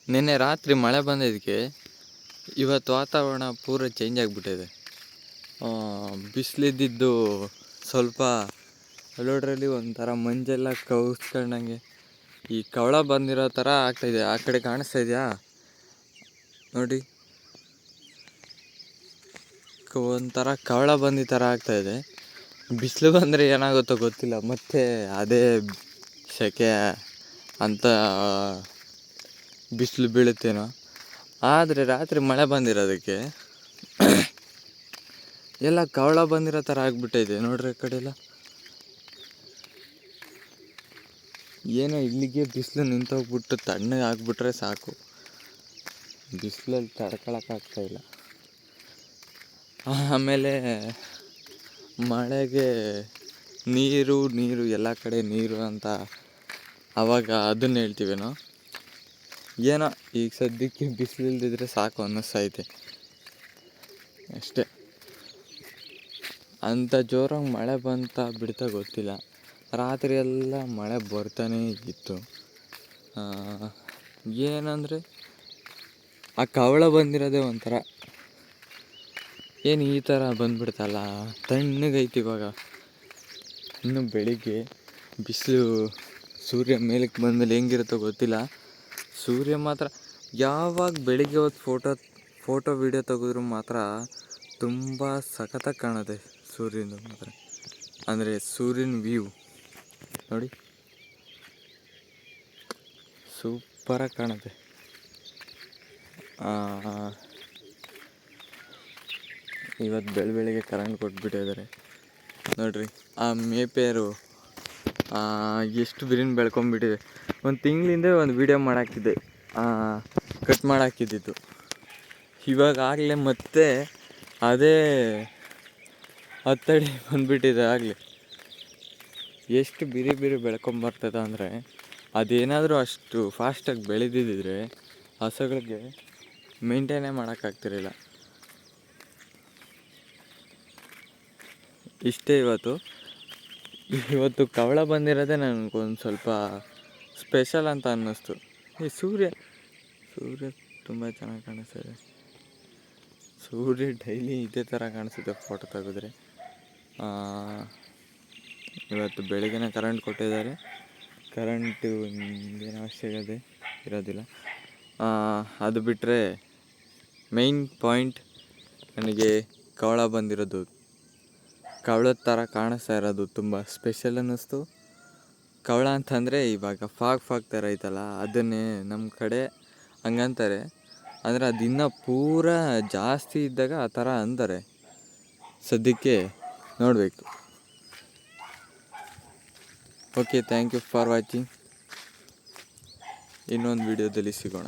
ನಿನ್ನೆ ರಾತ್ರಿ ಮಳೆ ಬಂದಿದ್ದಕ್ಕೆ ಇವತ್ತು ವಾತಾವರಣ ಪೂರ ಚೇಂಜ್ ಆಗಿಬಿಟ್ಟಿದೆ. ಬಿಸಿಲಿದ್ದಿದ್ದು ಸ್ವಲ್ಪ ಅಲ್ಲೋಡ್ರಲ್ಲಿ ಒಂಥರ ಮಂಜೆಲ್ಲ ಕವಿಸ್ಕೊಂಡಂಗೆ ಈ ಕವಳ ಬಂದಿರೋ ಥರ ಆಗ್ತಾಯಿದೆ. ಆ ಕಡೆ ಕಾಣಿಸ್ತಾ ಇದೆಯಾ ನೋಡಿ, ಒಂಥರ ಕವಳ ಬಂದಿ ಥರ ಆಗ್ತಾಯಿದೆ. ಬಿಸಿಲು ಬಂದರೆ ಏನಾಗುತ್ತೋ ಗೊತ್ತಿಲ್ಲ, ಮತ್ತೆ ಅದೇ ಸೆಕೆ ಅಂತ ಬಿಸಿಲು ಬೀಳುತ್ತೇನೋ. ಆದರೆ ರಾತ್ರಿ ಮಳೆ ಬಂದಿರೋದಕ್ಕೆ ಎಲ್ಲ ಕವಳ ಬಂದಿರೋ ಥರ ಆಗ್ಬಿಟ್ಟಿದೆ ನೋಡ್ರಿ. ಆ ಕಡೆ ಎಲ್ಲ ಏನೋ ಇಲ್ಲಿಗೆ ಬಿಸಿಲು ನಿಂತೋಗ್ಬಿಟ್ಟು ತಣ್ಣಗೆ ಆಗ್ಬಿಟ್ರೆ ಸಾಕು, ಬಿಸಿಲಲ್ಲಿ ತಡ್ಕೊಳಕ್ಕಾಗ್ತಾಯಿಲ್ಲ. ಆಮೇಲೆ ಮಳೆಗೆ ನೀರು ಎಲ್ಲ ಕಡೆ ನೀರು ಅಂತ ಆವಾಗ ಅದನ್ನ ಹೇಳ್ತೀವೇನೋ. ಏನೋ ಈಗ ಸದ್ಯಕ್ಕೆ ಬಿಸಿಲು ಇಲ್ದಿದ್ರೆ ಸಾಕು ಅನ್ನಿಸ್ತೈತೆ ಅಷ್ಟೇ. ಅಂಥ ಜೋರಾಗಿ ಮಳೆ ಬಂತ ಬಿಡ್ತಾ ಗೊತ್ತಿಲ್ಲ. ರಾತ್ರಿ ಎಲ್ಲ ಮಳೆ ಬರ್ತಾನೇ ಇತ್ತು. ಏನಂದರೆ ಆ ಕವಳ ಬಂದಿರೋದೇ ಒಂಥರ ಏನು ಈ ಥರ ಬಂದ್ಬಿಡ್ತಲ್ಲ, ತಣ್ಣಗೈತಿ ಇವಾಗ. ಇನ್ನು ಬೆಳಿಗ್ಗೆ ಬಿಸಿಲು ಸೂರ್ಯ ಮೇಲಕ್ಕೆ ಬಂದಮೇಲೆ ಹೆಂಗಿರುತ್ತೋ ಗೊತ್ತಿಲ್ಲ. ಸೂರ್ಯ ಮಾತ್ರ ಯಾವಾಗ ಬೆಳಿಗ್ಗೆ ಹೊತ್ತು ಫೋಟೋ ವಿಡಿಯೋ ತೆಗೆದ್ರು ಮಾತ್ರ ತುಂಬ ಸಖತ್ತಾಗಿ ಕಾಣುತ್ತೆ ಸೂರ್ಯನ ಮಾತ್ರ. ಅಂದರೆ ಸೂರ್ಯನ ವ್ಯೂ ನೋಡಿ, ಸೂಪರಾಗಿ ಕಾಣುತ್ತೆ. ಇವತ್ತು ಬೆಳಗ್ಗೆ ಕರೆಂಟ್ ಕೊಟ್ಬಿಟ್ಟಿದ್ದಾರೆ ನೋಡ್ರಿ. ಆ ಮೇಪೇರು ಎಷ್ಟು ಬಿರಿನ್ ಬೆಳ್ಕೊಂಬಿಟ್ಟಿದೆ. ಒಂದು ತಿಂಗಳಿಂದ ಒಂದು ವೀಡಿಯೋ ಮಾಡಾಕ್ತಿದ್ದೆ, ಕಟ್ ಮಾಡಾಕಿದ್ದಿದ್ದು. ಇವಾಗಲೇ ಮತ್ತೆ ಅದೇ ಹತ್ತಡಿ ಬಂದುಬಿಟ್ಟಿದೆ. ಆಗಲೇ ಎಷ್ಟು ಬಿರಿ ಬೆಳ್ಕೊಂಬರ್ತದೆ ಅಂದರೆ, ಅದೇನಾದರೂ ಅಷ್ಟು ಫಾಸ್ಟಾಗಿ ಬೆಳೆದಿದ್ದರೆ ಹಸುಗಳಿಗೆ ಮೇಂಟೈನೇ ಮಾಡೋಕ್ಕಾಗ್ತಿರಲಿಲ್ಲ. ಇಷ್ಟೇ ಇವತ್ತು ಕವಳ ಬಂದಿರೋದೇ ನನಗೊಂದು ಸ್ವಲ್ಪ ಸ್ಪೆಷಲ್ ಅಂತ ಅನ್ನಿಸ್ತು. ಈ ಸೂರ್ಯ ತುಂಬ ಚೆನ್ನಾಗಿ ಕಾಣಿಸ್ತಿದೆ. ಸೂರ್ಯ ಡೈಲಿ ಇದೇ ಥರ ಕಾಣಿಸುತ್ತೆ ಫೋಟೋ ತೆಗೆದ್ರೆ. ಇವತ್ತು ಬೆಳಗ್ಗೆನೇ ಕರೆಂಟ್ ಕೊಟ್ಟಿದ್ದಾರೆ. ಕರೆಂಟು ಏನು ಅವಶ್ಯಕತೆ ಇರೋದಿಲ್ಲ. ಅದು ಬಿಟ್ಟರೆ ಮೈನ್ ಪಾಯಿಂಟ್ ನನಗೆ ಕವಳ ಬಂದಿರೋದು, ಕವಳದ ಥರ ಕಾಣಿಸ್ತಾ ಇರೋದು ತುಂಬ ಸ್ಪೆಷಲ್ ಅನ್ನಿಸ್ತು. ಕವಳ ಅಂತಂದರೆ ಇವಾಗ ಫಾಗ್ ಥರ ಐತಲ್ಲ, ಅದನ್ನೇ ನಮ್ಮ ಕಡೆ ಹಂಗಂತಾರೆ. ಅಂದರೆ ಅದು ಇನ್ನೂ ಪೂರ ಜಾಸ್ತಿ ಇದ್ದಾಗ ಆ ಥರ ಅಂತಾರೆ. ಸದ್ಯಕ್ಕೆ ನೋಡಬೇಕು. Okay, thank you for watching. ಇನ್ನೊಂದು ವಿಡಿಯೋದಲ್ಲಿ ಸಿಗೋಣ.